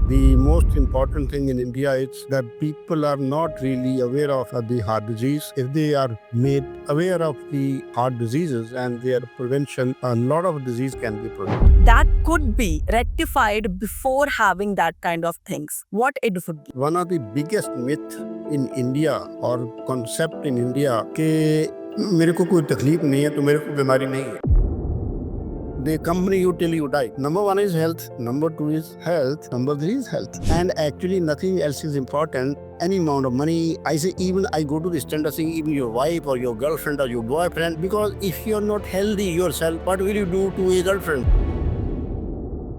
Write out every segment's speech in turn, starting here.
The most important thing in India is that people are not really aware of the heart disease. If they are made aware of the heart diseases and their prevention, a lot of disease can be prevented. That could be rectified before having that kind of things. What it would be? One of the biggest myth in India or concept in India कि मेरे को कोई तकलीफ नहीं है तो मेरे को बीमारी नहीं है. They accompany you till you die. Number one is health. Number two is health. Number three is health. And actually, nothing else is important. Any amount of money, I say, even I go to the extent of saying, even your wife or your girlfriend or your boyfriend, because if you're not healthy yourself, what will you do to a girlfriend?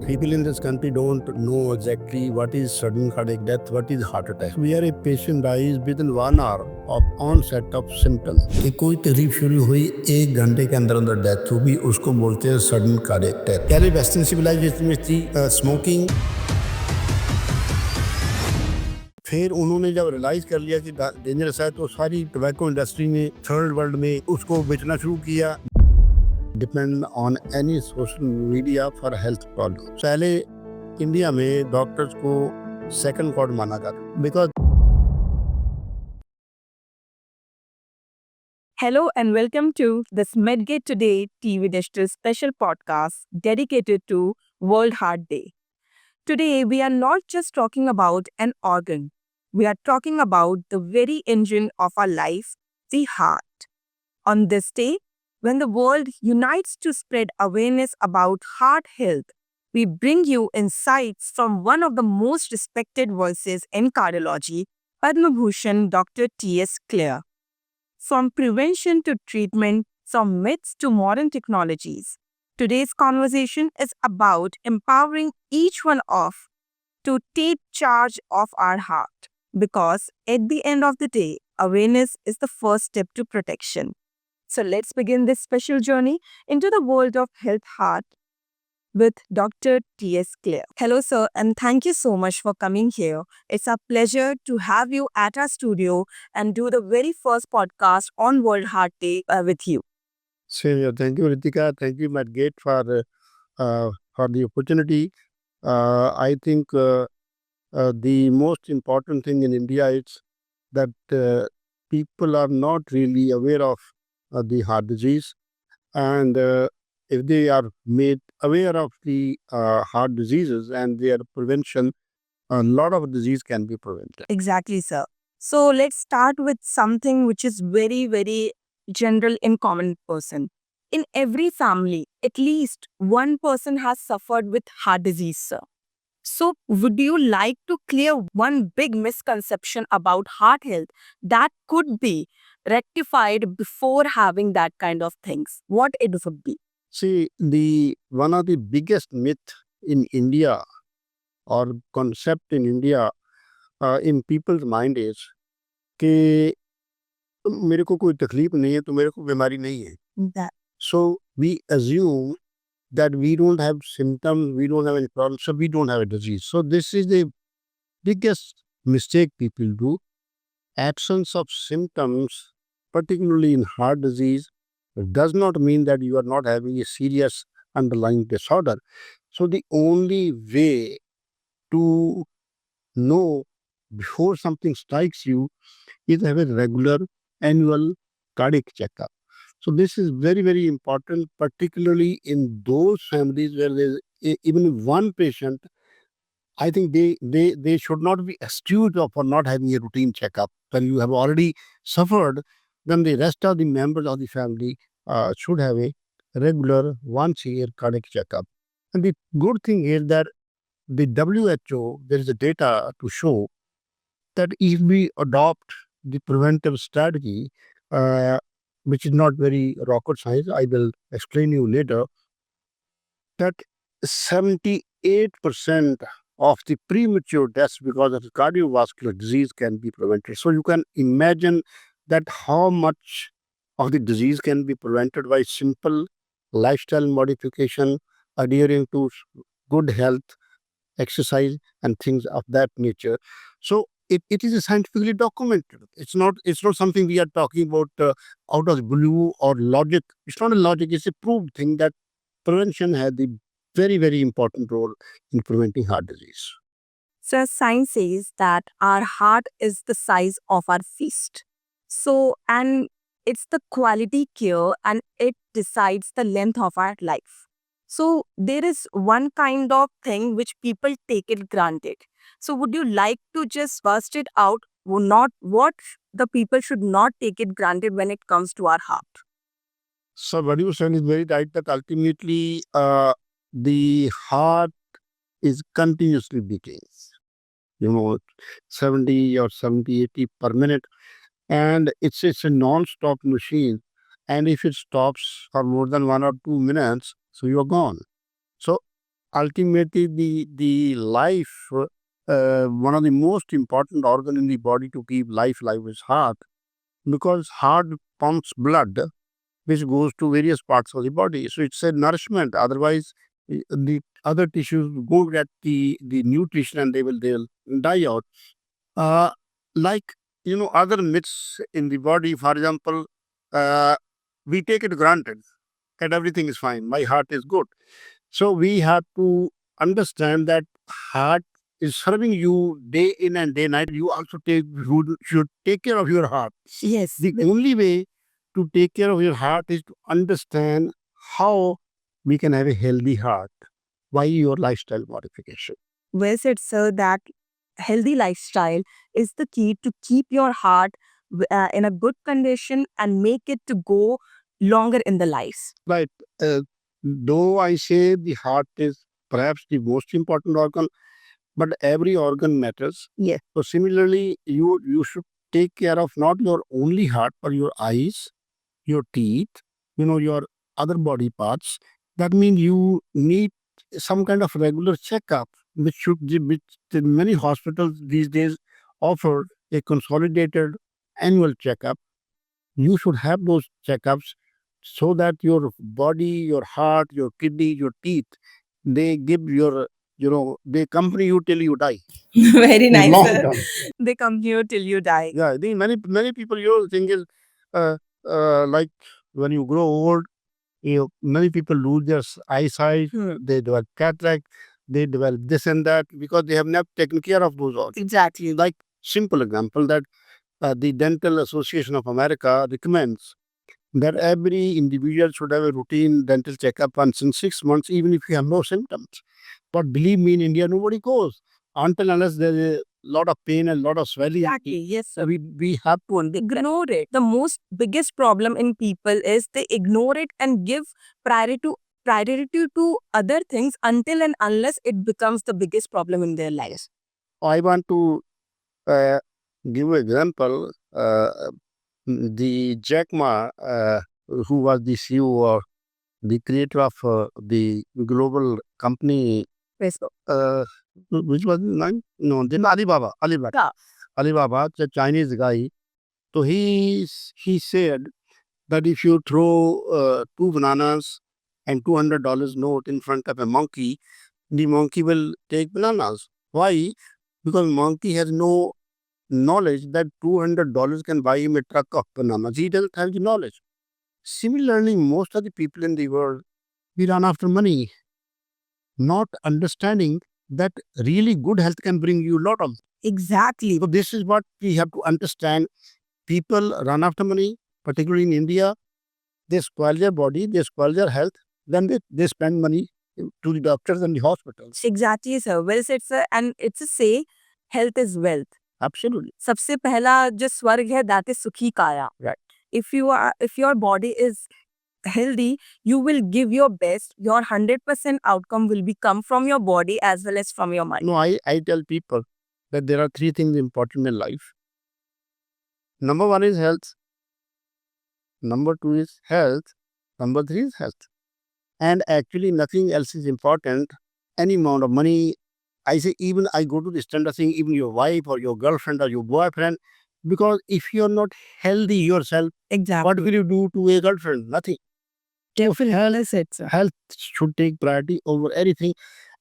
People in this country don't know exactly what is sudden cardiac death, what is heart attack. Where a patient dies within 1 hour of onset of symptoms. कि कोई तकलीफ शुरू हुई 1 घंटे के अंदर अंदर death होगी, उसको बोलते हैं सडन कार्डियक डेथ. पहले वेस्टर्न सिविलाइजेशन में थी स्मोकिंग. फिर उन्होंने जब रियलाइज कर लिया कि डेंजरस है तो सारी टोबैको इंडस्ट्री ने थर्ड वर्ल्ड में उसको बेचना शुरू किया. Depend on any social media for health problem. पहले इंडिया में डॉक्टर्स को सेकंड गॉड माना जाता because Hello and welcome to this Medgate Today TV Digital special podcast dedicated to World Heart Day. Today, we are not just talking about an organ. We are talking about the very engine of our life, the heart. On this day, when the world unites to spread awareness about heart health, we bring you insights from one of the most respected voices in cardiology, Padma Bhushan Dr. T.S. Clare. From prevention to treatment, from myths to modern technologies, today's conversation is about empowering each one of to take charge of our heart. Because at the end of the day, awareness is the first step to protection. So let's begin this special journey into the world of health heart with Dr. T.S. Clare. Hello, sir, and thank you so much for coming here. It's a pleasure to have you at our studio and do the very first podcast on World Heart Day with you. same here. Thank you, Ritika. Thank you, Matt Gate, for the opportunity. I think the most important thing in India is that people are not really aware of the heart disease, and if they are made aware of the heart diseases and their prevention, a lot of disease can be prevented. Exactly, sir. So let's start with something which is very, very general in common person. In every family, at least one person has suffered with heart disease, sir. So would you like to clear one big misconception about heart health that could be rectified before having that kind of things? What it would be? See, the one of the biggest myth in India or concept in India in people's mind is कि मेरे को कोई तकलीफ नहीं है तो मेरे को बीमारी नहीं है. That So we assume that we don't have symptoms, we don't have any problems, so we don't have a disease. So this is the biggest mistake people do. Absence of symptoms, particularly in heart disease, does not mean that you are not having a serious underlying disorder. So the only way to know before something strikes you is have a regular annual cardiac checkup. So this is very, very important, particularly in those families where there's even one patient. I think they should not be excused for not having a routine checkup. When you have already suffered, then the rest of the members of the family should have a regular once a year cardiac checkup. And the good thing is that the WHO, there is a data to show that if we adopt the preventive strategy, uh, which is not very rocket science, I will explain you later, that 78% of the premature deaths because of cardiovascular disease can be prevented. So you can imagine that how much of the disease can be prevented by simple lifestyle modification, adhering to good health, exercise, and things of that nature. So it is scientifically documented. It's not something we are talking about out of the blue or logic. It's not a logic. It's a proved thing that prevention has the very, very important role in preventing heart disease. So, science says that our heart is the size of our fist. So, and it's the quality care and it decides the length of our life. So, there is one kind of thing which people take it granted. So, would you like to just bust it out? Not what the people should not take it granted when it comes to our heart. So what you said is very right, that ultimately the heart is continuously beating, 70 or 70, 80 per minute. And it's a non-stop machine. And if it stops for more than 1 or 2 minutes, so you're gone. So ultimately the life, one of the most important organ in the body to keep life alive is heart, because heart pumps blood which goes to various parts of the body. So it's a nourishment. Otherwise, the other tissues go get the nutrition and they'll die out. Uh, like other myths in the body, for example, uh, we take it granted that everything is fine. My heart is good. So we have to understand that heart is serving you day in and day night. You also should take care of your heart. Yes. The only way to take care of your heart is to understand how we can have a healthy heart. Why your lifestyle modification? Well said, sir, that healthy lifestyle is the key to keep your heart in a good condition and make it to go longer in the life. Right. Though I say the heart is perhaps the most important organ, but every organ matters. Yes. So similarly, you should take care of not your only heart, but your eyes, your teeth, your other body parts. That means you need some kind of regular checkup, which many hospitals these days offer a consolidated annual checkup. You should have those checkups so that your body, your heart, your kidney, your teeth, they give they accompany you till you die. Very In nice, long sir. term. They come here till you die. Yeah, I think many people think is like when you grow old, many people lose their eyesight, they develop cataract, they develop this and that because they have never taken care of those organs. Exactly. Like simple example that the Dental Association of America recommends that every individual should have a routine dental checkup once in 6 months, even if you have no symptoms. But believe me, in India, nobody goes until unless there is a lot of pain and a lot of swelling. Exactly. Yes, sir. We have to Ignore it. The most biggest problem in people is they ignore it and give priority to other things until and unless it becomes the biggest problem in their lives. I want to uh, give an example. The Jack Ma, who was the CEO or the creator of the global company, Facebook. which was his name? No, then Alibaba. Yeah. Alibaba, the Chinese guy. So he said that if you throw two bananas and $200 note in front of a monkey, the monkey will take bananas. Why? Because monkey has no knowledge that $200 can buy him a truck of bananas. He doesn't have the knowledge. Similarly, most of the people in the world, we run after money, not understanding that really good health can bring you a lot of. Exactly. So this is what we have to understand. People run after money, particularly in India. They spoil their body, they spoil their health, then they spend money to the doctors and the hospitals. Exactly, sir. Well said, sir. And it's a say, health is wealth. Absolutely. सबसे पहला जो स्वर्ग है that is sukhi kaya. Right. If your body is healthy, you will give your best. Your 100% outcome will be come from your body as well as from your mind. No, I tell people that there are three things important in life. Number one is health. Number two is health. Number three is health. And actually nothing else is important. Any amount of money, I say, even I go to the standard saying even your wife or your girlfriend or your boyfriend, because if you're not healthy yourself, Exactly. what will you do to a girlfriend? Nothing. Definitely. Health should take priority over anything.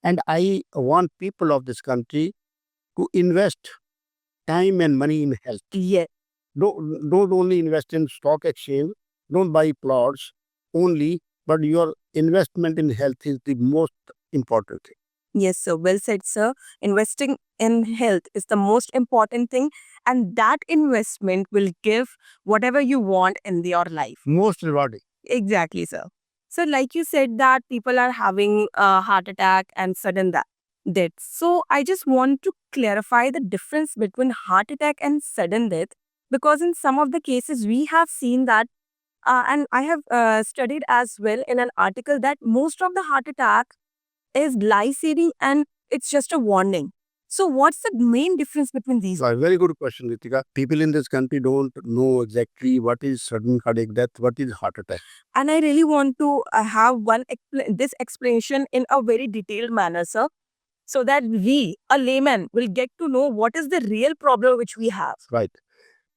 And I want people of this country to invest time and money in health. Yeah. Don't only invest in stock exchange, don't buy plots only, but your investment in health is the most important thing. Yes, sir. Well said, sir. Investing in health is the most important thing, and that investment will give whatever you want in your life. Most rewarding. Exactly, sir. So, like you said, that people are having a heart attack and sudden death. So, I just want to clarify the difference between heart attack and sudden death, because in some of the cases we have seen that, and I have studied as well in an article that most of the heart attack is life-saving and it's just a warning. So, what's the main difference between these? A very good question, Ritika. People in this country don't know exactly what is sudden cardiac death, what is heart attack. And I really want to have this explanation in a very detailed manner, sir, so that we, a layman, will get to know what is the real problem which we have. Right.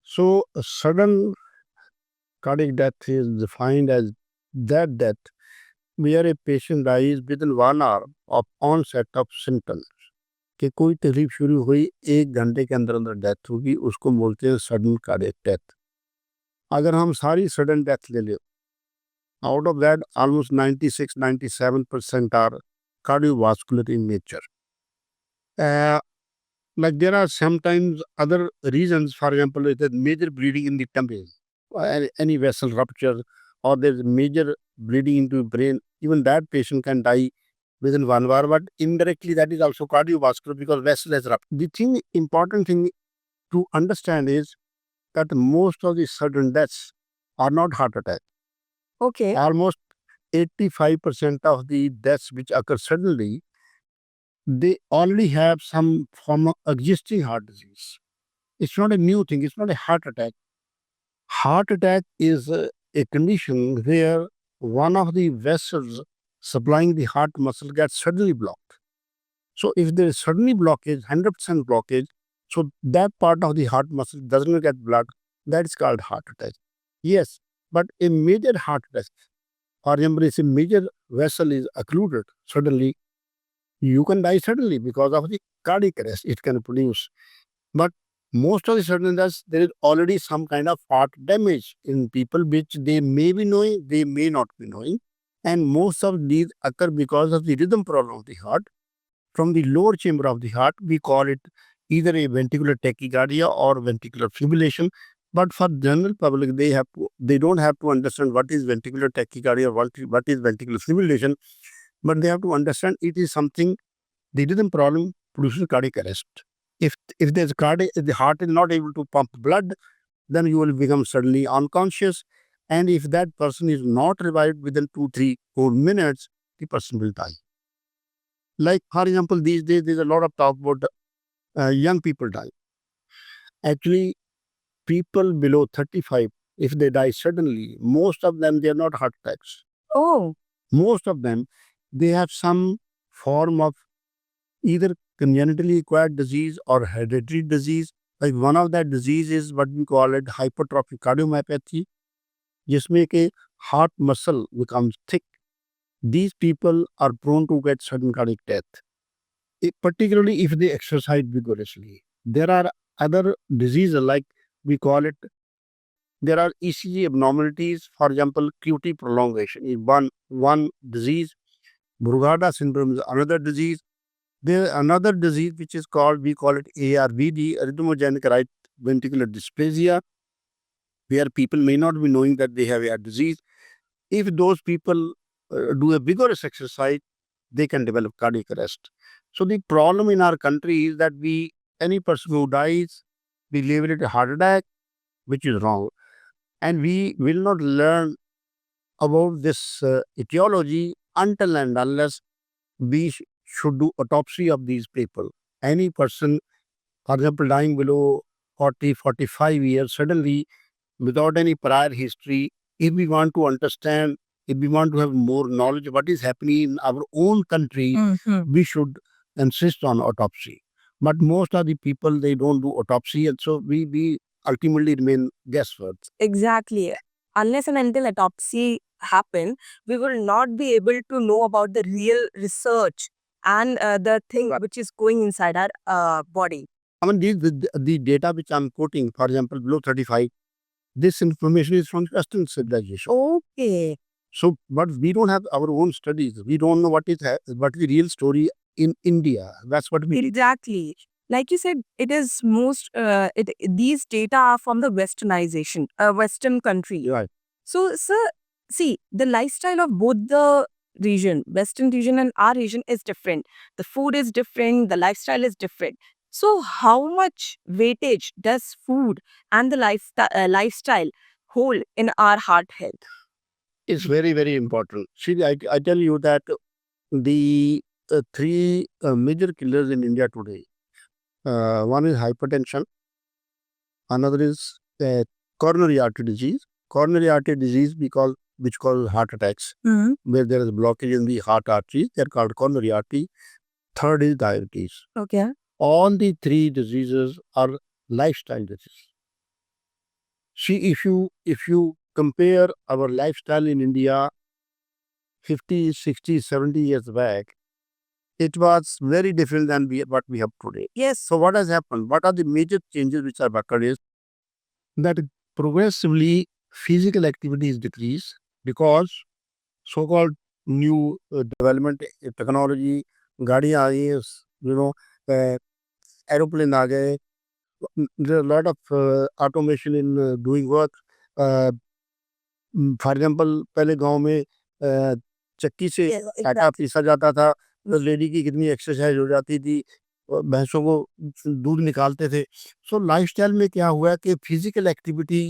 So, a sudden cardiac death is defined as that death where a patient dies within 1 hour of onset of symptoms. कि कोई तकलीफ शुरू हुई 1 घंटे के अंदर अंदर death होगी, उसको बोलते हैं सडन कार्डियक डेथ. अगर हम सारी सडन डेथ ले ले, out of that almost 96-97% are cardiovascular in nature. Like there are sometimes other reasons, for example, there's major bleeding in the temple, any vessel rupture, or there's major bleeding into brain. Even that patient can die within 1 hour, but indirectly that is also cardiovascular because vessel has ruptured. The important thing to understand is that most of the sudden deaths are not heart attack. Okay. Almost 85% of the deaths which occur suddenly, they already have some form of existing heart disease. It's not a new thing. It's not a heart attack. Heart attack is a condition where one of the vessels supplying the heart muscle gets suddenly blocked. So if there is suddenly blockage, 100% blockage, so that part of the heart muscle doesn't get blood, that is called heart attack. Yes, but a major heart attack, for example, if a major vessel is occluded suddenly, you can die suddenly because of the cardiac arrest it can produce. But most of the sudden deaths, there is already some kind of heart damage in people which they may be knowing, they may not be knowing. And most of these occur because of the rhythm problem of the heart. From the lower chamber of the heart, we call it either a ventricular tachycardia or ventricular fibrillation. But for general public, they don't have to understand what is ventricular tachycardia, what is ventricular fibrillation, but they have to understand it is something, the rhythm problem produces cardiac arrest. If there's if the heart is not able to pump blood, then you will become suddenly unconscious. And if that person is not revived within 2, 3, 4 minutes, the person will die. Like, for example, these days there's a lot of talk about young people dying. Actually, people below 35, if they die suddenly, most of them, they are not heart attacks. Oh, Most of them, they have some form of either congenitally acquired disease or hereditary disease. Like one of that disease is what we call it hypertrophic cardiomyopathy, जिसमें के heart muscle becomes thick. These people are prone to get sudden cardiac death, particularly if they exercise vigorously. There are other diseases like we call it, there are ECG abnormalities. For example, QT prolongation is one disease. Brugada syndrome is another disease. There is another disease which is called, we call it ARVD, arrhythmogenic right ventricular dysplasia, where people may not be knowing that they have a disease. If those people do a vigorous exercise, they can develop cardiac arrest. So the problem in our country is that any person who dies, we label it a heart attack, which is wrong. And we will not learn about this etiology until and unless we should do autopsy of these people. Any person, for example, dying below 40, 45 years, suddenly, without any prior history, if we want to understand, if we want to have more knowledge of what is happening in our own country, we should insist on autopsy. But most of the people, they don't do autopsy, and so we ultimately remain guesswork. exactly. Unless and until autopsy happen, we will not be able to know about the real research and the thing which is going inside our body. I mean, the data which I'm quoting, for example, below 35, this information is from Western civilization. Okay. So, but we don't have our own studies. We don't know what is the real story in India. That's what we Exactly. like you said, it is these data are from the westernization, Western country. Right. So, sir, see, the lifestyle of both the region, Western region and our region is different. The food is different, the lifestyle is different. So, how much weightage does food and the lifestyle hold in our heart health? It's very, very important. See, I tell you that the three major killers in India today, one is hypertension, another is coronary artery disease. Coronary artery disease which causes heart attacks, Mhm. where there is blockage in the heart arteries. They're called coronary artery. Third is diabetes. Okay. All the three diseases are lifestyle diseases. See, if you compare our lifestyle in India 50, 60, 70 years back, it was very different than what we have today. Yes. So what has happened? What are the major changes which have occurred is that progressively physical activity is decreased because so-called new development technology, गाड़ियाँ आ गई हैं, aeroplane आ गए, there are a lot of automation in doing work. For example पहले गांव में चक्की से आटा पीसा जाता था, तो लेडी की कितनी एक्सरसाइज हो जाती थी, भैंसों को दूध निकालते थे. सो लाइफस्टाइल में क्या हुआ कि फिजिकल एक्टिविटी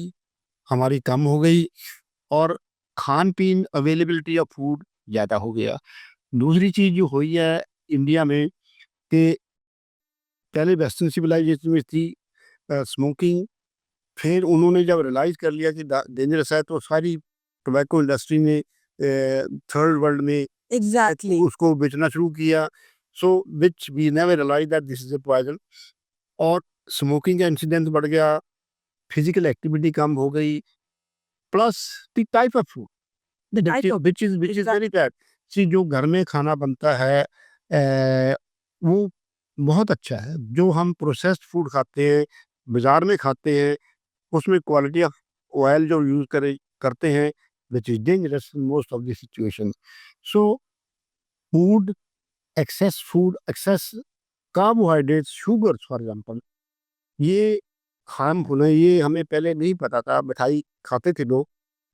हमारी कम हो गई और खान पीन अवेलेबिलिटी ऑफ फूड ज़्यादा हो गया. दूसरी चीज़ जो हुई है इंडिया में कि पहले वेस्टर्न सिविलाइजेशन में थी स्मोकिंग, फिर उन्होंने जब रियलाइज़ कर लिया कि डेंजरस है, तो सारी टोबैको इंडस्ट्री ने थर्ड वर्ल्ड में Exactly. उसको बेचना शुरू किया. So which we never realize that this is a poison. और स्मोकिंग का इंसिडेंस बढ़ गया, फिजिकल एक्टिविटी कम हो गई, plus the type of food which is very bad. See, जो घर में खाना बनता है वो बहुत अच्छा है. जो हम प्रोसेस्ड फूड खाते हैं, बाजार में खाते हैं, उसमें क्वालिटी ऑफ ऑयल जो यूज करते हैं, which is dangerous in most of the situation. So food excess carbohydrates, sugars for example, ये हार्मफुल है. ये हमें पहले नहीं पता था, मिठाई खाते थे लोग,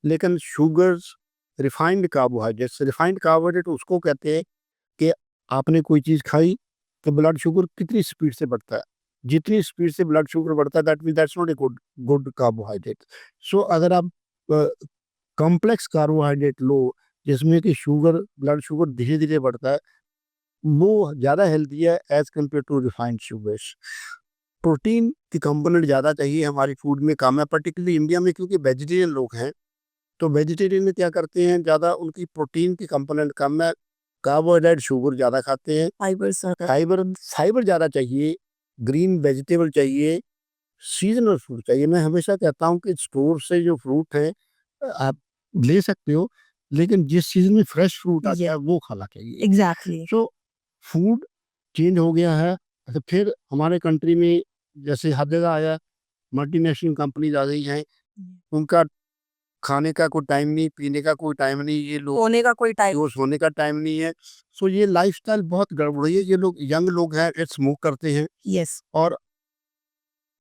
लेकिन शुगर्स, रिफाइंड कार्बोहाइड्रेट उसको कहते हैं कि आपने कोई चीज़ खाई तो ब्लड शुगर कितनी स्पीड से बढ़ता है. जितनी स्पीड से ब्लड शुगर बढ़ता है, that's not a good carbohydrate. So अगर आप कॉम्प्लेक्स कार्बोहाइड्रेट लो, जिसमें कि ब्लड शुगर धीरे धीरे बढ़ता है, वो ज़्यादा हेल्दी है as compared to refined sugars. Protein की कंपोनेंट ज़्यादा चाहिए, हमारी फूड में कम है, पर्टिकुलरली इंडिया में, क्योंकि वेजिटेरियन लोग हैं. तो वेजिटेरियन में क्या करते हैं, ज़्यादा उनकी प्रोटीन की कंपोनेंट कम है, कार्बोहाइड्रेट शुगर ज़्यादा खाते हैं, फाइबर ज़्यादा चाहिए, ग्रीन वेजिटेबल चाहिए, सीजनल फ्रूट चाहिए. मैं हमेशा कहता हूँ कि स्टोर से जो फ्रूट है आप ले सकते हो, लेकिन जिस सीजन में फ्रेश फ्रूट आता है वो खाना चाहिए. Exactly. सो फूड चेंज हो गया है. तो फिर हमारे कंट्री में जैसे हर जगह आया, मल्टीनेशनल कंपनीज आ गई हैं, उनका खाने का कोई टाइम नहीं, पीने का कोई टाइम नहीं, ये लोग होने का कोई टाइम. सोने का टाइम नहीं है. सो ये लाइफस्टाइल बहुत गड़बड़ है. ये लोग यंग लोग हैं, स्मोक करते हैं, Yes. और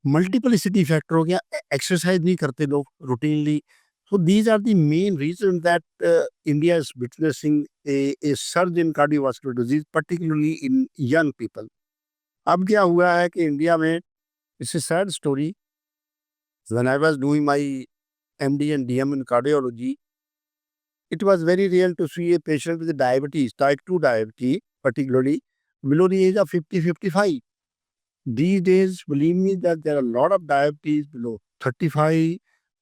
मल्टीपलिसिटी फैक्टर हो गया, एक्सरसाइज नहीं करते लोग routinely. So these are the main reasons that India is witnessing a surge in cardiovascular disease, particularly in young people. अब क्या हुआ है कि इंडिया में, it's a sad story. When I was doing my MD and DM in cardiology, it was very real to see a patient with diabetes, type 2 diabetes, particularly below the age of 50, 55. These days, believe me, that there are a lot of diabetes below 35,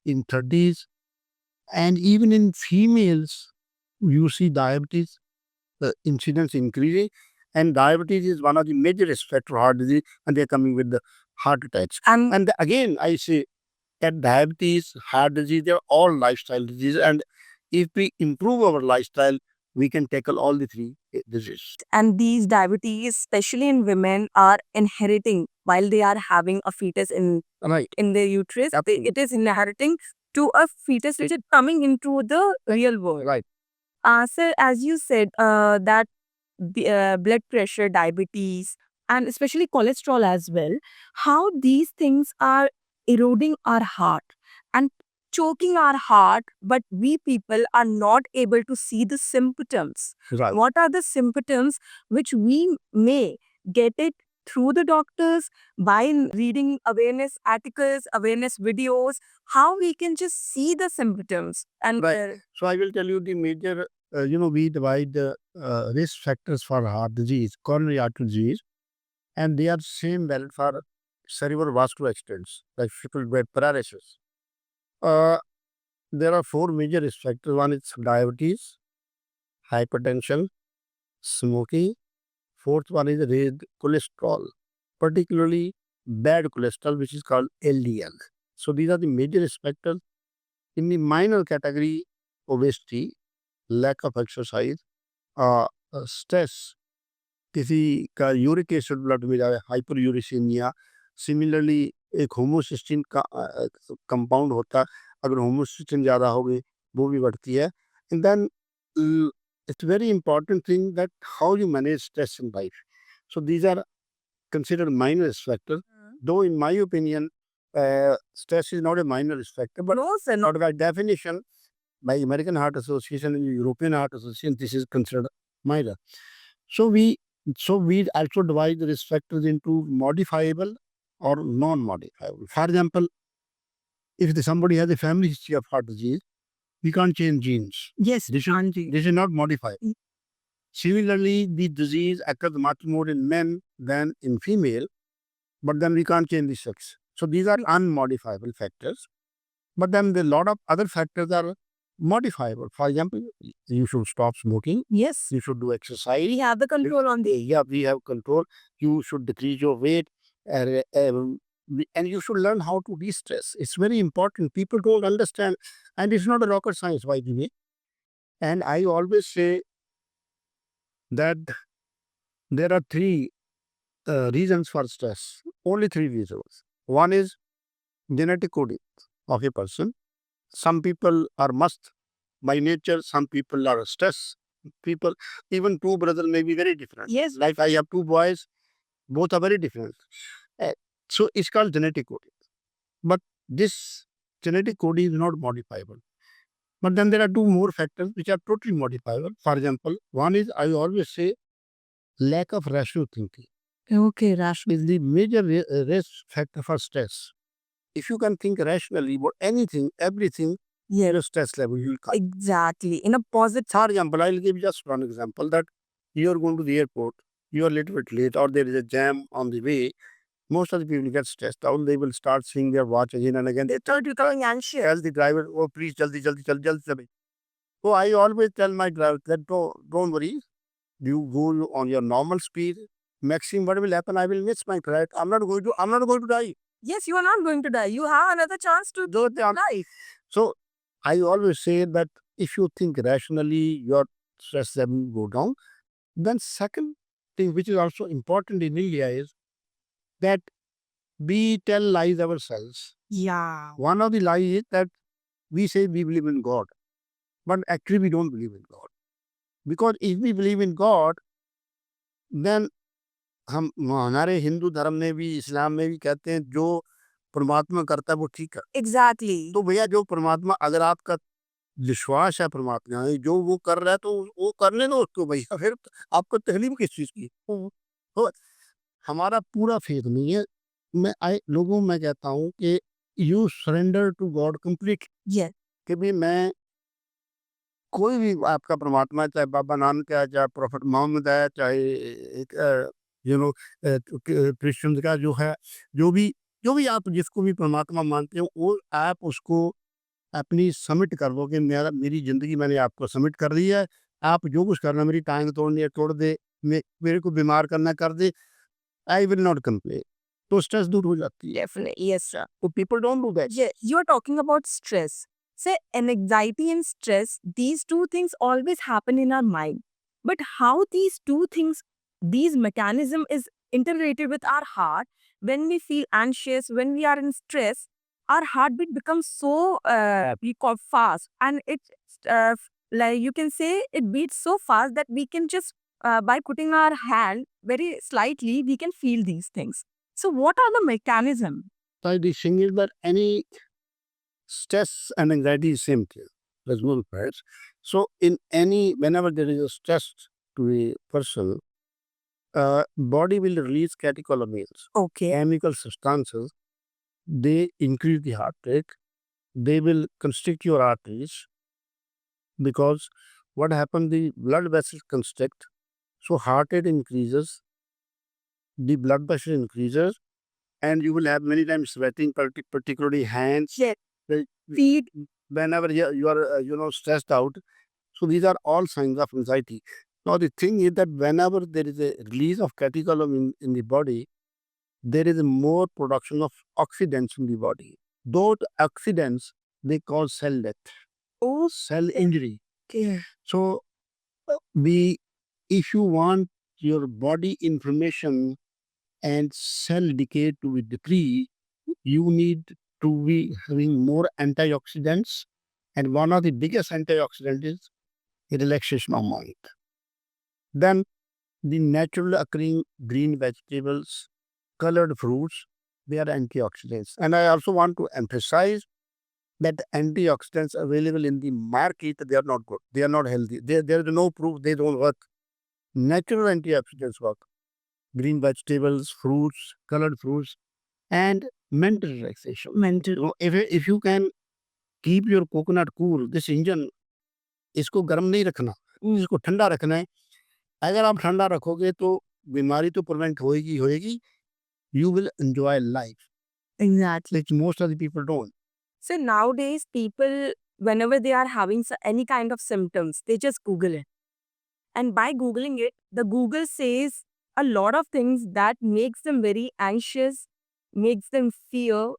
in 30s, and even in females, you see diabetes incidence increasing, and diabetes is one of the major risk factor for heart disease, and they're coming with the heart attacks. And again, I say that diabetes, heart disease, they're all lifestyle diseases, and if we improve our lifestyle, we can tackle all the three diseases. And these diabetes, especially in women, are inheriting while they are having a fetus Right. in their uterus. Absolutely. It is inheriting to a fetus which is coming into the real world. Right. Sir, as you said, that the blood pressure, diabetes, and especially cholesterol as well, how these things are eroding our heart and choking our heart, but we people are not able to see the symptoms. Right. What are the symptoms which we may get it through the doctors by reading awareness articles, awareness videos, how we can just see the symptoms and Right. So I will tell you the major, we divide the risk factors for heart disease, coronary artery disease, and they are same valid for cerebral vascular accidents like triple bed paralysis. Uh, there are four major risk factors. One is diabetes, hypertension, smoking. Fourth one is raised cholesterol, particularly bad cholesterol, which is called LDL. So these are the major risk factors. In the minor category, obesity, lack of exercise, stress, किसी का uric acid blood में जाए, hyper uricaemia, similarly एक homocysteine का compound होता है, अगर homocysteine ज़्यादा हो गई वो भी बढ़ती है. And then it's very important thing that how you manage stress in life. So these are considered minor risk factors, though in my opinion stress is not a minor risk factor, but no, sir, not by definition by American Heart Association and European Heart Association this is considered minor. So we also divide the risk factors into modifiable or non-modifiable. For example, if somebody has a family history of heart disease, we can't change genes. Yes, This is not modified. Similarly, the disease occurs much more in men than in female, but then we can't change the sex. So these are unmodifiable factors. But then a lot of other factors are modifiable. For example, you should stop smoking. Yes, You should do exercise. we have the control on this. Yeah, we have control. You should decrease your weight. And you should learn how to de-stress. It's very important. People don't understand. And it's not a rocket science, by the way. And I always say that there are three reasons for stress. Only three reasons. One is genetic coding of a person. Some people are must by nature, some people are stress people. Even two brothers may be very different. Yes. Like I have two boys, both are very different. So it's called genetic coding. But this genetic coding is not modifiable. But then there are two more factors which are totally modifiable. For example, one is I always say lack of rational thinking Okay, Rash. is the major risk factor for stress. If you can think rationally about anything, everything, Yeah, your stress level will come. exactly. In a positive. For example, I'll give just one example that you are going to the airport, you are a little bit late, or there is a jam on the way. Most of the people get stressed out. They will start seeing their watch again and again. They Start becoming anxious. tell the driver, "Oh, please, jaldi, jaldi, jaldi, jaldi, jaldi." So I always tell my driver that don't worry. You go on your normal speed. Maximum, what will happen? I will miss my flight. I'm not going to die. Yes, you are not going to die. You have another chance to So life. So I always say that if you think rationally, your stress level will go down. Then second thing, which is also important in India, is that we tell lies ourselves. Yeah. One of the lies is that we say we believe in God, but actually we don't believe in God. Because if we believe in God, then हम हमारे हिंदू धर्म में भी इस्लाम में भी कहते हैं जो परमात्मा करता है वो ठीक है. Exactly. तो भैया जो परमात्मा अगर आपका विश्वास है परमात्मा में, जो वो कर रहा है तो वो करने दो उसको भैया, फिर आपको तकलीफ किस चीज की. तो हमारा पूरा फेथ नहीं है. लोगों में कहता हूँ कि you surrender to God complete. Yes. कि भी मैं कोई भी आपका परमात्मा है, चाहे बाबा नानक है, चाहे प्रोफेट मोहम्मद है, चाहे क्रिश्चियन का जो है, जो भी आप जिसको भी परमात्मा मानते हो, वो आप उसको अपनी सबमिट कर दो कि मेरी जिंदगी मैंने आपको सबमिट कर दी है. आप जो कुछ करना, मेरी टांग तोड़नी है तोड़ दे, मेरे को बीमार करना कर दे, आई विल नॉट कंप्लेन. तो स्ट्रेस दूर हो जाती है. Definitely. Yes, sir. तो people don't do that. Yeah, you are talking about stress. Say, anxiety and stress, these two things always happen in our mind. But how these two things, these mechanism is integrated with our heart, when we feel anxious, when we are in stress, our heartbeat becomes so we call fast, and it like you can say it beats so fast that we can just by putting our hand very slightly, we can feel these things. So, what are the mechanism? So the thing is that any stress and anxiety is same thing. There's no difference. So whenever there is a stress to a person, body will release catecholamines, Okay. chemical substances. They increase the heart rate. They will constrict your arteries because what happens, the blood vessels constrict. So heart rate increases, the blood pressure increases, and you will have many times sweating, particularly hands. Yes. the- Feet. Whenever you are stressed out. So these are all signs of anxiety. Now the thing is that whenever there is a release of catecholamine in the body, there is more production of oxidants in the body. Those oxidants they cause cell death, Oh, cell injury. okay. So if you want your body inflammation and cell decay to be decreased, you need to be having more antioxidants. And one of the biggest antioxidants is relaxation of mind. Then the naturally occurring green vegetables, colored fruits, they are antioxidants. And I also want to emphasize that the antioxidants available in the market, they are not good. They are not healthy. There is no proof they don't work. Natural antioxidants work. Green vegetables, fruits, colored fruits, and mental relaxation. Mental. If you can keep your coconut cool, this engine, इसको गर्म नहीं रखना, इसको ठंडा रखना है. अगर आप ठंडा रखोगे तो बीमारी तो प्रिवेंट होएगी होएगी. You will enjoy life, Exactly. which most of the people don't. So nowadays, people, whenever they are having any kind of symptoms, they just Google it. And by Googling it, the Google says a lot of things that makes them very anxious, makes them fear,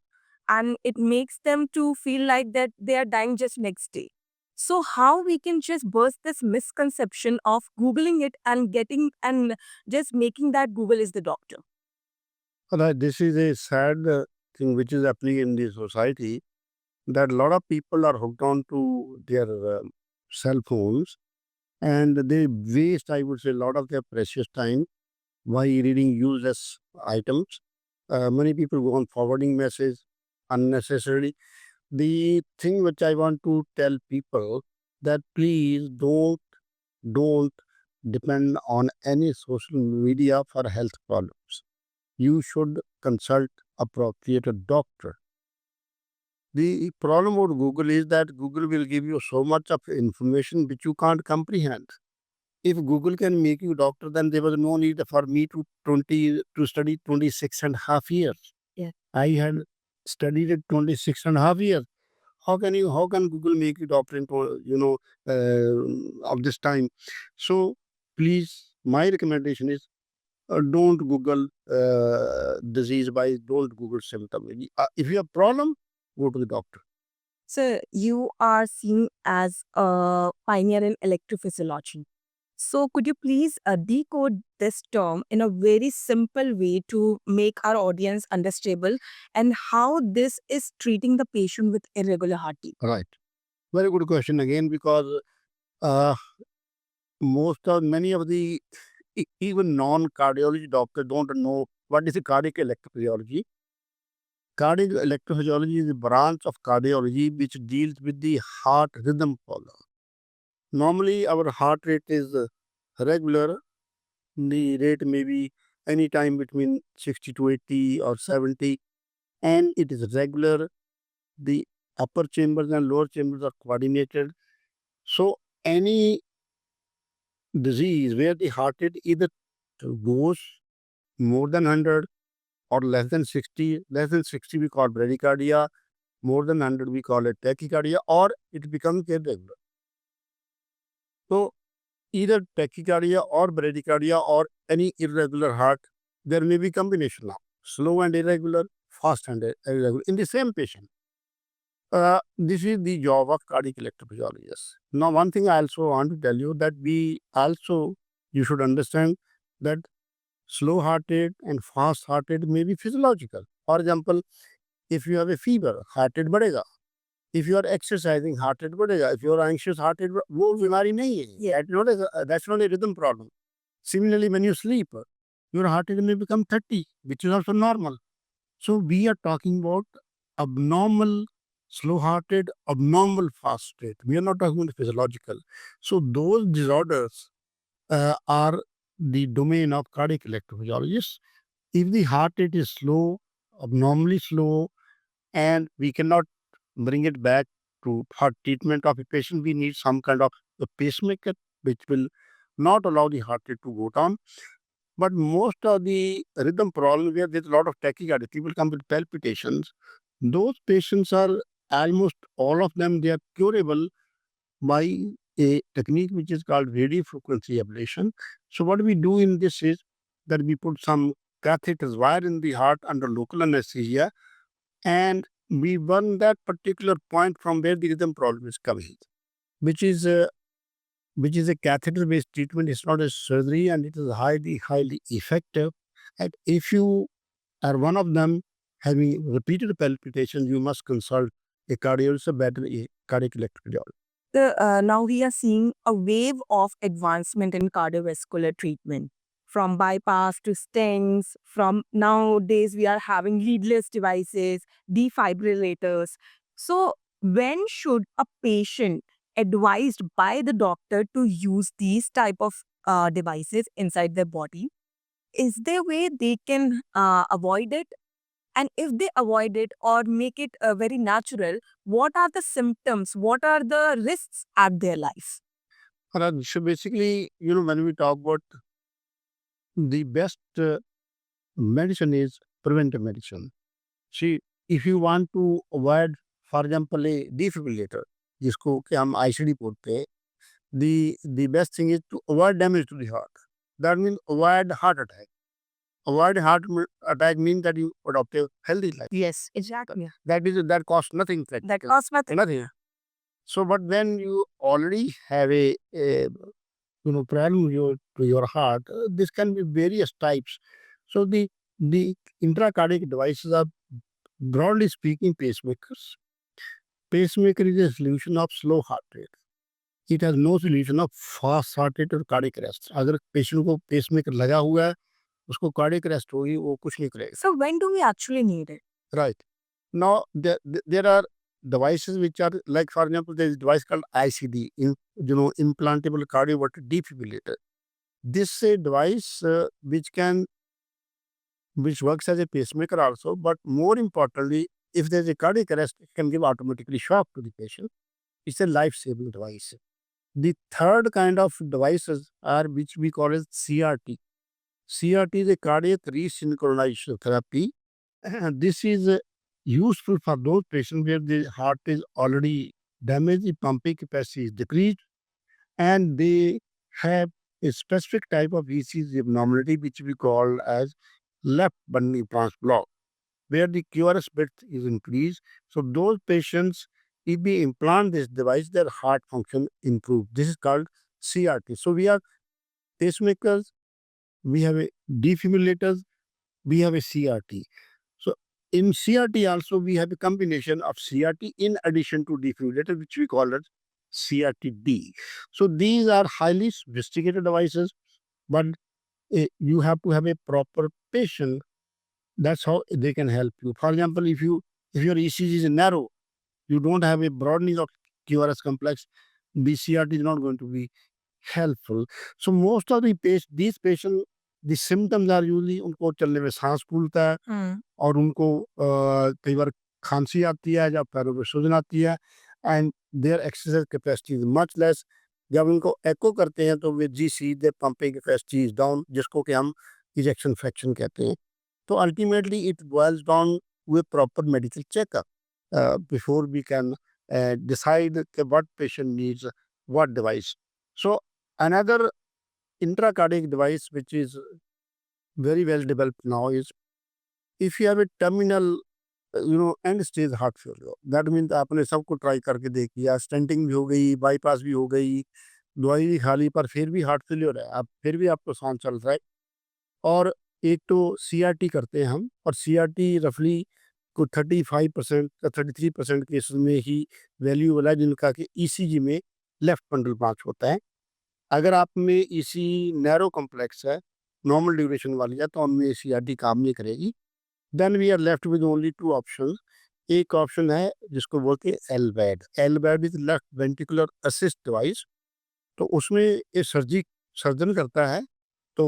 and it makes them to feel like that they are dying just next day. So how we can just burst this misconception of Googling it and getting and just making that Google is the doctor? Right, this is a sad thing which is happening in the society, that a lot of people are hooked on to their cell phones, and they waste, I would say, a lot of their precious time by reading useless items. Many people go on forwarding message unnecessarily. The thing which I want to tell people, that please don't depend on any social media for health problems. You should consult appropriate doctor. The problem with Google is that Google will give you so much of information which you can't comprehend. If Google can make you doctor, then there was no need for me to study 26 and a half years. Yeah. I had studied it 26 and a half years. How can Google make you doctor in of this time? So please, my recommendation is, don't Google disease wise, don't Google symptom. If you have problem, go to the doctor. So you are seen as a pioneer in electrophysiology. So could you please decode this term in a very simple way to make our audience understandable and how this is treating the patient with irregular heartbeat? Right. Very good question again, because uh, many of the even non-cardiology doctors don't know what is the cardiac electrophysiology. Cardiac electrophysiology is a branch of cardiology which deals with the heart rhythm problem. Normally, our heart rate is regular. The rate may be any time between 60 to 80 or 70, and it is regular. The upper chambers and lower chambers are coordinated. So any disease where the heart rate either goes more than 100 or less than 60 we call bradycardia, more than 100 we call it tachycardia, or it becomes irregular. So either tachycardia or bradycardia or any irregular heart, there may be combination now, slow and irregular, fast and irregular in the same patient. This is the job of cardiac electrophysiologists. Now, one thing I also want to tell you, that you should understand that slow heart rate and fast heart rate may be physiological. For example, if you have a fever, heart rate बढ़ेगा. If you are exercising, heart rate बढ़ेगा. If you are anxious, heart rate वो बीमारी नहीं है. Yeah. That's not a rhythm problem. Similarly, when you sleep, your heart rate may become 30, which is also normal. So we are talking about abnormal slow heart rate, abnormal fast rate. We are not talking about physiological. So those disorders are the domain of cardiac electrophysiologists. If the heart rate is slow, abnormally slow, and we cannot bring it back to heart treatment of a patient, we need some kind of a pacemaker which will not allow the heart rate to go down. But most of the rhythm problems where there's a lot of tachycardia, people come with palpitations. Those patients are almost all of them, they are curable by a technique which is called radio frequency ablation. So what we do in this is that we put some catheters wire in the heart under local anesthesia, and we burn that particular point from where the rhythm problem is coming, which is a catheter based treatment. It's not a surgery, and it is highly effective. And if you are one of them having repeated palpitations, you must consult a cardiologist, better a cardiac electrophysiologist. Now we are seeing a wave of advancement in cardiovascular treatment, from bypass to stents. From nowadays, we are having leadless devices, defibrillators. So, when should a patient advised by the doctor to use these type of devices inside their body? Is there a way they can avoid it? And if they avoid it or make it very natural, what are the symptoms? What are the risks at their life? So basically, when we talk about the best medicine is preventive medicine. See, if you want to avoid, for example, a defibrillator, जिसको कि हम ICD बोलते हैं, the best thing is to avoid damage to the heart. That means avoid heart attack. Avoid attack means that you adopt a healthy life. Yes, exactly. That costs nothing. That costs nothing. Nothing. So, but when you already have a problem to your heart, this can be various types. So the intracardiac devices are, broadly speaking, pacemakers. Pacemaker is a solution of slow heart rate. It has no solution of fast heart rate और cardiac arrest. अगर patient को pacemaker लगा हुआ है, उसको cardiac arrest होगी, वो कुछ नहीं करेगा. So when do we actually need it? Right. Now, there are devices which are, like, for example, there is a device called ICD, implantable cardioverter defibrillator. This is a device which works as a pacemaker also, but more importantly, if there's a cardiac arrest, it can give automatically shock to the patient. It's a life-saving device. The third kind of devices are which we call as CRT. CRT is a cardiac resynchronization therapy. This is useful for those patients where the heart is already damaged, the pumping capacity is decreased, and they have a specific type of ECG abnormality which we call as left bundle branch block, where the QRS bit is increased. So those patients, if we implant this device, their heart function improves. This is called CRT. So we have pacemakers, we have a defibrillators, we have a CRT. So in CRT also we have a combination of CRT in addition to defibrillator, which we call it CRT-D. So these are highly sophisticated devices, but you have to have a proper patient. That's how they can help you. For example, if your ECG is narrow, you don't have a broadening of QRS complex, the CRT is not going to be helpful. So most of these patients, the symptoms are usually उनको चलने में सांस फूलता है और उनको कई बार खांसी आती है या पैरों में सूजन आती है, and their exercise capacity is much less. जब उनको एको करते हैं तो वे GC they pumping capacity is down, जिसको कि हम इजेक्शन फ्रैक्शन कहते हैं. तो ultimately it boils down to a proper medical checkup before we can decide what patient needs what device. So another intracardiac device which is very well developed now is if you have a terminal end stage heart failure. That means आपने सबको try करके देख लिया, stenting भी हो गई, bypass भी हो गई, दवाई भी खा ली, पर फिर भी हार्ट फेलियर है, आप फिर भी आपको सांस चल रहा है. और एक तो CRT करते हैं हम, और CRT रफली को 35% या 33% केसेस में ही वैल्यूएबल है, जिनका कि ECG में लेफ्ट बंडल ब्रांच होता है. अगर आप में ईसी नैरो कॉम्प्लेक्स है, नॉर्मल ड्यूरेशन वाली है, तो उनमें ईसीआरटी काम नहीं करेगी। Then we are left with only two options. एक ऑप्शन है जिसको बोलते हैं LVAD. LVAD is left ventricular assist device. तो उसमें ये सर्जन करता है। तो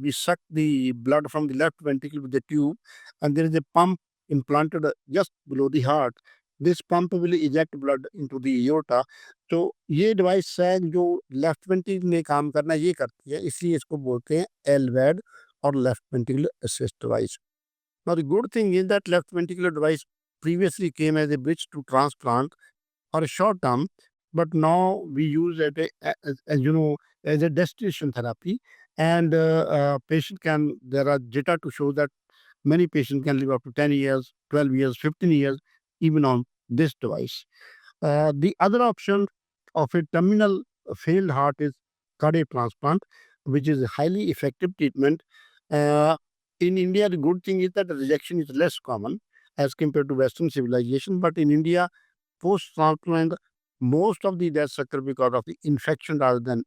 we suck the blood from the left ventricle with the tube, and there is a pump implanted just below the heart. This pump will eject blood into the aorta. तो ये device है जो left ventricle में काम करना ये करती है, इसलिए इसको बोलते हैं एलवैड और left ventricular assist device. Now the good thing is that left ventricular device previously came as a bridge to transplant or a short term, but now we use it as you know, as a destination therapy. And patient can, there are data to show that many patients can live up to 10 years, 12 years, 15 years, even on this device. The other option of a terminal failed heart is cardiac transplant, which is a highly effective treatment. Uh, in India, the good thing is that the rejection is less common as compared to Western civilization. But in India, post transplant, most of the deaths occur because of the infection rather than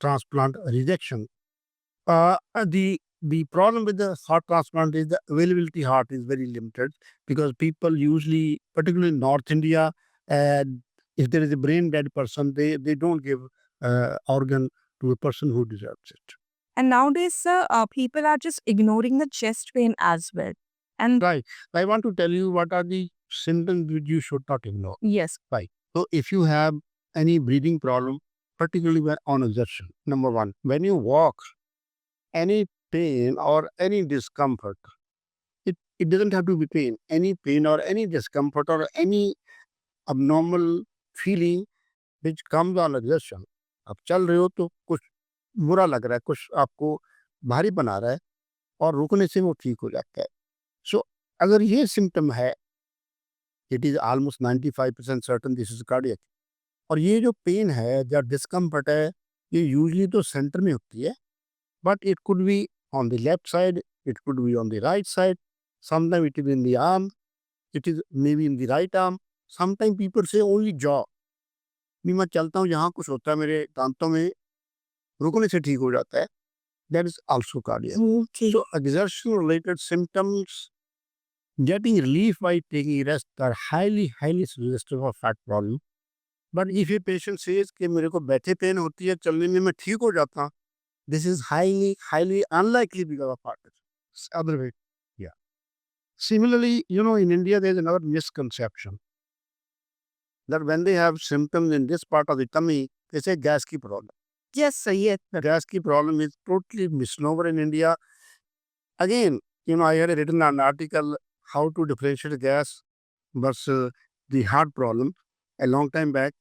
transplant rejection. The problem with the heart transplant is the availability heart is very limited, because people usually, particularly in North India, if there is a brain dead person, they don't give organ to a person who deserves it. And nowadays, sir, people are just ignoring the chest pain as well. And Right. I want to tell you what are the symptoms which you should not ignore. yes, Right. So if you have any breathing problem, particularly when on exertion, number one, when you walk, any pain or any discomfort, it doesn't have to be pain or any discomfort or any abnormal feeling which comes on exertion. आप चल रहे हो तो कुछ बुरा लग रहा है, कुछ आपको भारी बना रहा है, और रुकने से वो ठीक हो जाता है। सो अगर ये सिम्टम है, it is almost 95% certain this is cardiac. और ये जो पेन है या डिस्कम्फर्ट है, ये यूजली तो सेंटर में होती है, but it could be on the left side, it could be on the right side, sometimes it is in the arm, it is maybe in the right arm, sometimes people say only jaw। नहीं, मैं चलता हूँ, यहाँ कुछ होता है मेरे दांतों में, रुकने से ठीक हो जाता है, that is also cardiac। okay. So exertion related symptoms getting relief by taking rest are highly suggestive of heart problem। But if a patient says कि मेरे को बैठे पेन होती है, चलने में मैं ठीक हो जाता हूँ, this is highly unlikely because of heart disease. Other way, yeah. Similarly, in India, there's another misconception that when they have symptoms in this part of the tummy, they say gas ki problem. Yes, sir. Yes. The gas ki problem is totally misnomer in India. Again, I had written an article, how to differentiate gas versus the heart problem, a long time back.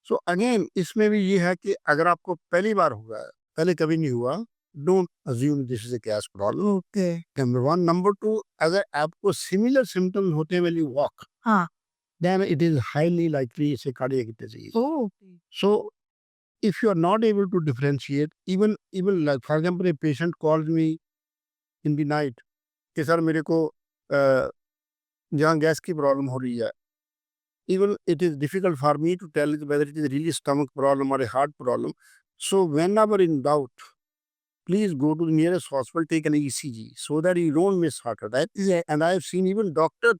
So again, इसमें भी ये है कि अगर आपको पहली बार हुआ है, पहले कभी नहीं हुआ, don't assume this is a gas problem। Okay. Number one, number two, अगर आपको similar symptoms होते हैं when you walk, हाँ. then it is highly likely it's a cardiac disease। Oh, okay. So if you are not able to differentiate, even like for example, a patient calls me in the night कि sir मेरे को जहाँ gas की problem हो रही है, even it is difficult for me to tell whether it is really stomach problem or a heart problem. So whenever in doubt, please go to the nearest hospital, take an ECG so that you don't miss heart attack. Yeah. And I have seen even doctors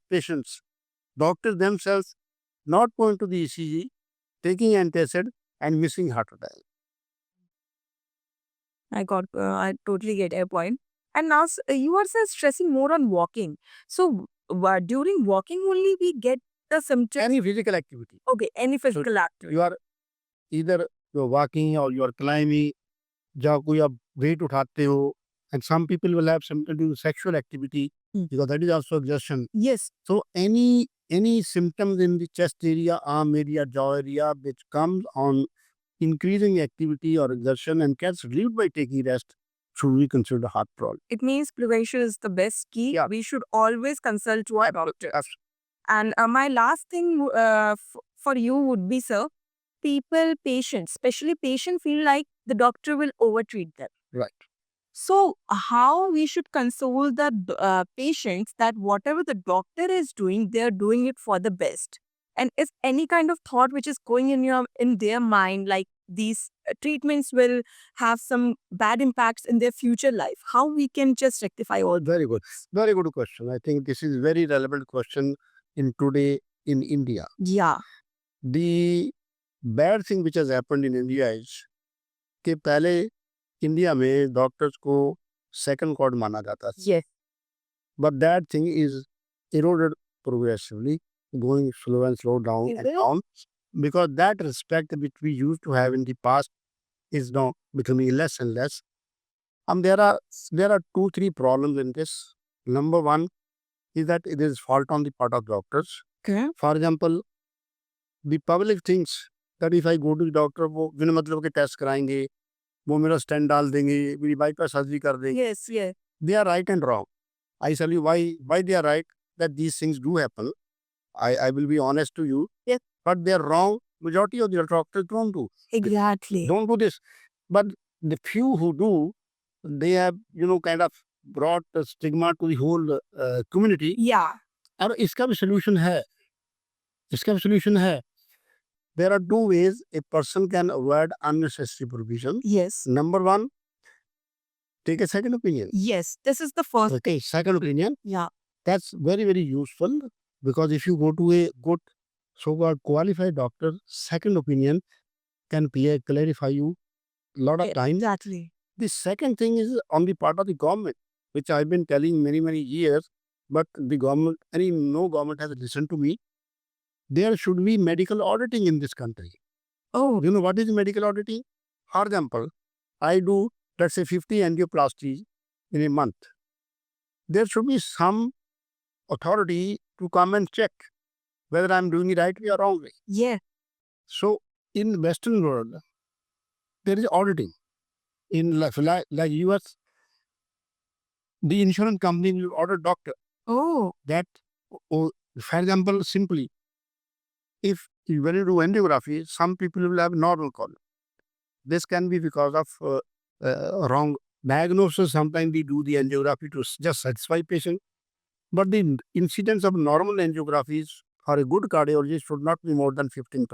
themselves not going to the ECG, taking antacid and missing heart attack. I totally get your point. And now you are sir, stressing more on walking. So during walking only we get the symptoms. Any physical activity. Okay, any physical activity. You are either you're walking or you are climbing, जहाँ कोई आप weight उठाते हो, and some people will have symptoms due to sexual activity, because that is also exertion. Yes. So any symptoms in the chest area, arm area, jaw area which comes on increasing activity or exertion and gets relieved by taking rest should be considered a heart problem. It means prevention is the best key. Yeah. We should always consult to our doctor. Yes. And my last thing for you would be, sir, patients, especially patients feel like the doctor will overtreat them. Right. So how we should console the patients that whatever the doctor is doing, they're doing it for the best. And if any kind of thought which is going in their mind, like these treatments will have some bad impacts in their future life. How we can just rectify all? Very good. Very good question. I think this is very relevant question in today in India. Yeah. The bad thing which has happened in India is कि पहले India में doctors को second cord माना जाता था, Yes. but that thing is eroded progressively, going slow and slow down Is and it? down, because that respect which we used to have in the past is now becoming less and less. There are 2-3 problems in this. Number one is that it is fault on the part of doctors. Okay. For example, the public thinks that if I go to the doctor, वो बिना मतलब के test कराएंगे, वो मेरा stent डाल देंगे, मेरी बाईपास सर्जरी कर देंगे. Yes. Yes. They are right and wrong. I tell you why they are right, that these things do happen. I will be honest to you. Yes. But they are wrong. Majority of the doctors don't do Exactly. this. But the few who do, they have kind of brought a stigma to the whole community. Yeah. और इसका भी solution है. There are 2 ways a person can avoid unnecessary provision. Yes. Number one, take a second opinion. Yes. This is the first. Okay, second opinion. Yeah. That's very, very useful, because if you go to a good, so-called qualified doctor, second opinion can clarify you a lot of times. Exactly. The second thing is on the part of the government, which I've been telling many, many years, but the government, no government has listened to me. There should be medical auditing in this country. Oh. You know what is medical auditing? For example, I do, let's say, 50 angioplasties in a month. There should be some authority to come and check whether I'm doing it right way or wrong way. Yeah. So in Western world, there is auditing. In like US, the insurance company will audit doctor. Oh. That, for example, simply, if when you do angiography, some people will have normal column. This can be because of wrong diagnosis. Sometimes we do the angiography to just satisfy patient. But the incidence of normal angiographies for a good cardiologist should not be more than 15%.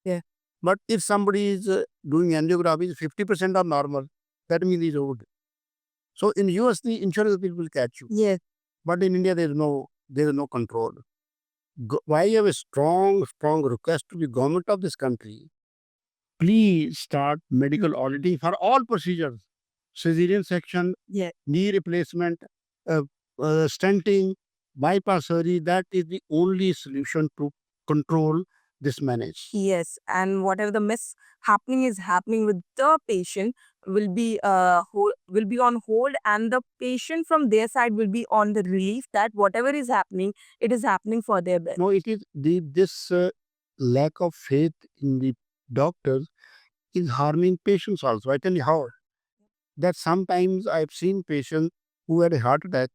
Yeah. But if somebody is doing angiographies, 50% are normal, that means he's old. So in US, the insurance people will catch you. Yes. But in India, there is no control. Why I have a strong request to the government of this country, please start medical auditing for all procedures. Cesarean section, Yeah. knee replacement, stenting, bypass surgery. That is the only solution to control this manage. Yes. And whatever the mishappening is happening with the patient will be on hold, and the patient from their side will be on the relief that whatever is happening, it is happening for their best. No, it is this lack of faith in the doctors is harming patients also. I tell you how. That sometimes I've seen patients who had a heart attack.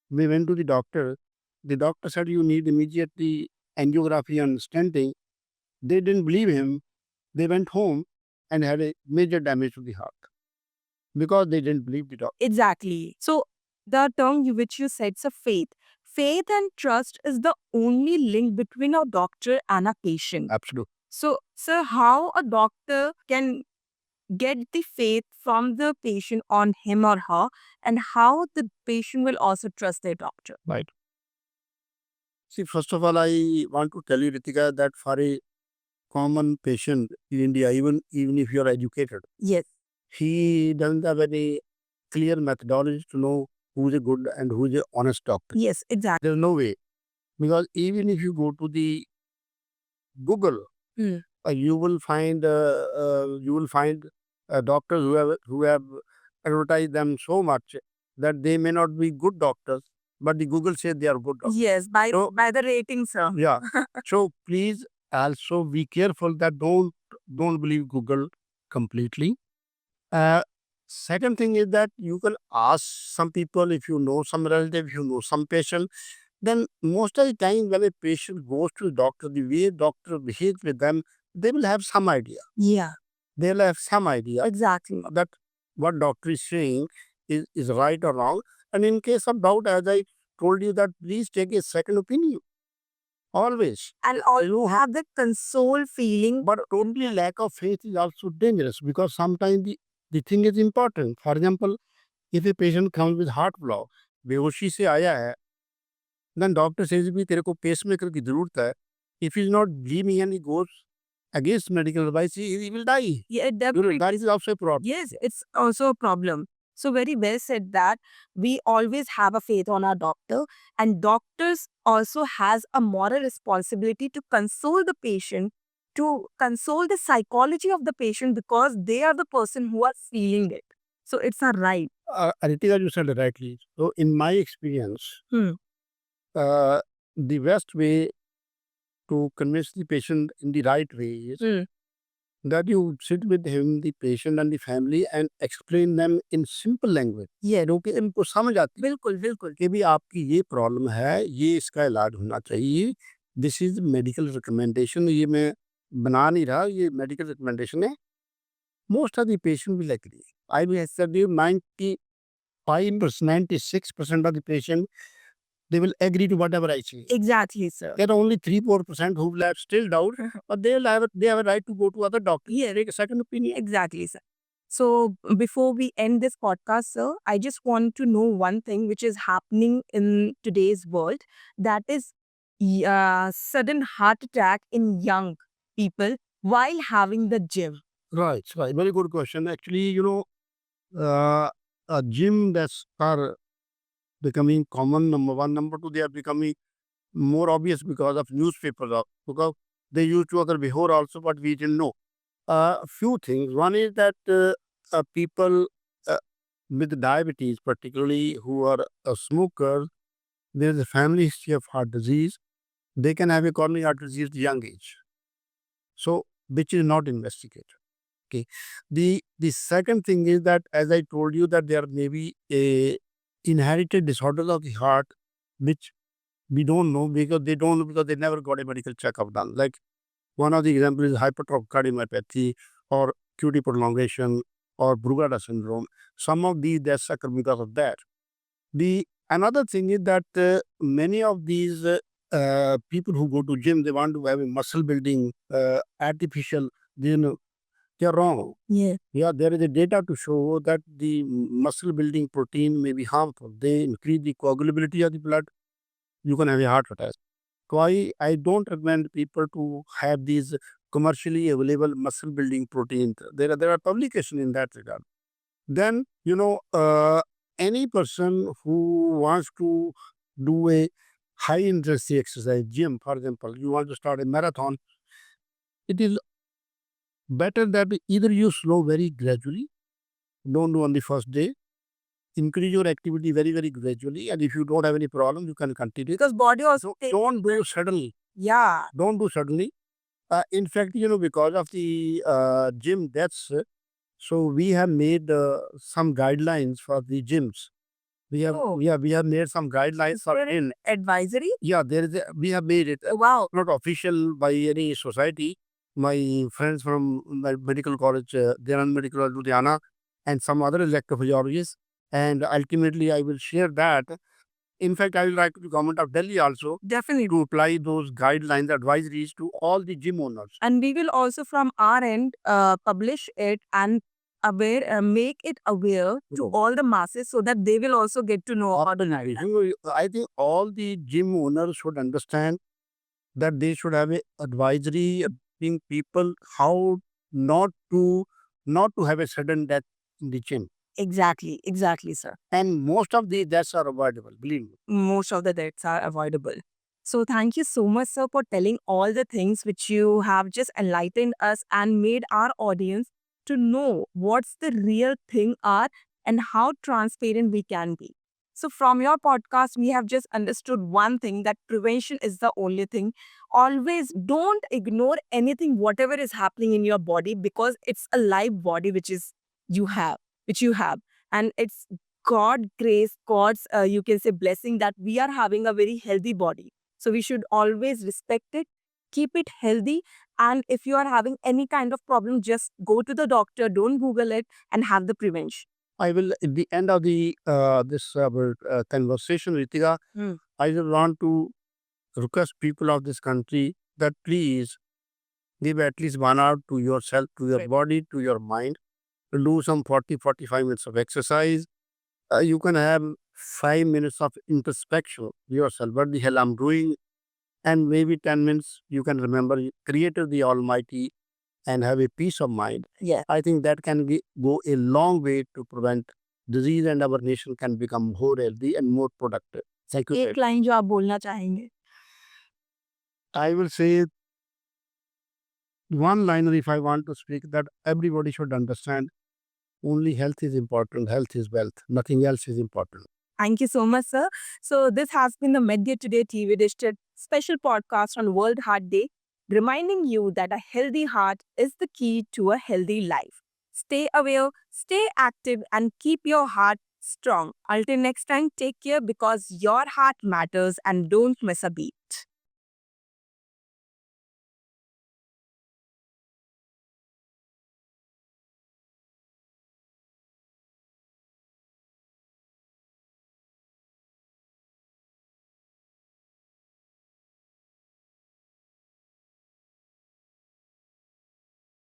We went to the doctor. The doctor said you need immediately angiography and stenting. They didn't believe him. They went home and had a major damage to the heart because they didn't believe the doctor. Exactly. So the term which you said, so faith. Faith and trust is the only link between a doctor and a patient. Absolutely. So, sir, how a doctor can get the faith from the patient on him or her, and how the patient will also trust their doctor? Right. See, first of all, I want to tell you, Ritika, that for a common patient in India, even if you are educated, Yes. he doesn't have any clear methodology to know who's a good and who's a honest doctor. Yes, exactly. There's no way. Because even if you go to the Google, you will find doctors who have advertised them so much that they may not be good doctors, but the Google says they are good doctors. Yes, by the rating, sir. Yeah. So please also be careful that don't believe Google completely. Second thing is that you can ask some people, if you know some relative, if you know some patient, then most of the time when a patient goes to the doctor, the way doctor behaves with them, they will have some idea. Yeah, They'll have some idea exactly. that what doctor is saying is right or wrong. And in case of doubt, as I told you, that please take a second opinion. Always. And you have the console feeling. But totally lack of faith is also dangerous because sometimes the thing is important. For example, if a patient comes with heart block, बेहोशी से आया है, then doctor says भी तेरे को pacemaker की जरूरत है. If he's not giving and he goes against medical advice, he will die. Yeah, You know, definitely. that is also a problem. Yes, it's also a problem. So very well said that we always have a faith on our doctor, and doctors also has a moral responsibility to console the patient, to console the psychology of the patient because they are the person who are feeling it. So it's a right. Ritika, you said it rightly. So in my experience, Hmm. The best way to convince the patient in the right way is Hmm. that you sit with him, the patient and the family, and explain them in simple language. Yeah. जो कि इनको समझ आती है बिल्कुल बिल्कुल कि भी आपकी ये प्रॉब्लम है, ये इसका इलाज होना चाहिए. This is medical recommendation. ये मैं बना नहीं रहा, ये मेडिकल रिकमेंडेशन है. Most of the patient will agree. I will tell you 96% of the patient, they will agree to whatever I say. Exactly, sir. There are only 3-4% who will have still doubt, but they have a right to go to other doctors. Yeah. Take a second opinion. Exactly, sir. So before we end this podcast, sir, I just want to know one thing which is happening in today's world, that is sudden heart attack in young people while having the gym. Right. Very good question. Actually, a gym that's are becoming common. Number one, number two, they are becoming more obvious because of newspapers. Because they used to other before also, but we didn't know. A few things. One is that people with diabetes, particularly who are smokers, there is a family history of heart disease. They can have a coronary heart disease at a young age. So, which is not investigated. Okay. The second thing is that, as I told you, that there may be a inherited disorders of the heart, which we don't know because they never got a medical checkup done. Like one of the examples is hypertrophic cardiomyopathy or QT prolongation or Brugada syndrome. Some of these deaths occur because of that. The another thing is that many of these people who go to gym, they want to have a muscle building, artificial, they are wrong. Yeah. Yeah, there is a data to show that the muscle building protein may be harmful. They increase the coagulability of the blood. You can have a heart attack. So I don't recommend people to have these commercially available muscle building proteins. There are publications in that regard. Then, any person who wants to do a high intensity exercise, gym, for example, you want to start a marathon, it is better that either you slow very gradually, don't do on the first day, increase your activity very, very gradually, and if you don't have any problem, you can continue. Because body also Don't do suddenly. yeah. Don't do suddenly. In fact, because of the gym deaths, so we have made some guidelines for the gyms. We have Oh. we have made some guidelines for in. Advisory? Yeah, we have made it Wow. not official by any society. My friends from my medical college, Dhyan Medical College, Ludhiana, and some other electrophysiologists, and ultimately I will share that. In fact, I will write to the government of Delhi also Definitely. to apply those guidelines, advisories to all the gym owners. And we will also from our end publish it and make it aware to all the masses so that they will also get to know about it. I think all the gym owners should understand that they should have a advisory in people how not to have a sudden death in the gym. Exactly, sir. And most of the deaths are avoidable, believe me. Most of the deaths are avoidable. So thank you so much, sir, for telling all the things which you have just enlightened us and made our audience to know what's the real thing are and how transparent we can be. So from your podcast, we have just understood one thing, that prevention is the only thing. Always don't ignore anything, whatever is happening in your body, because it's a live body which you have. And it's God grace, God's, you can say, blessing that we are having a very healthy body. So we should always respect it, keep it healthy. And if you are having any kind of problem, just go to the doctor, don't Google it, and have the prevention. I will, at the end of the this conversation, Ritika, Hmm. I just want to request people of this country that please give at least 1 hour to yourself, to your Right. body, to your mind. Do some 40-45 minutes of exercise. You can have 5 minutes of introspection yourself. What the hell I'm doing? And maybe 10 minutes you can remember Creator the Almighty and have a peace of mind. Yeah. I think that can go a long way to prevent disease, and our nation can become more healthy and more productive. Thank you. एक line जो आप बोलना चाहेंगे. I will say one liner if I want to speak, that everybody should understand only health is important, health is wealth, nothing else is important. Thank you so much, sir. So this has been the Medgate Today TV District special podcast on World Heart Day, reminding you that a healthy heart is the key to a healthy life. Stay aware, stay active, and keep your heart strong. Until next time, take care because your heart matters and don't miss a beat.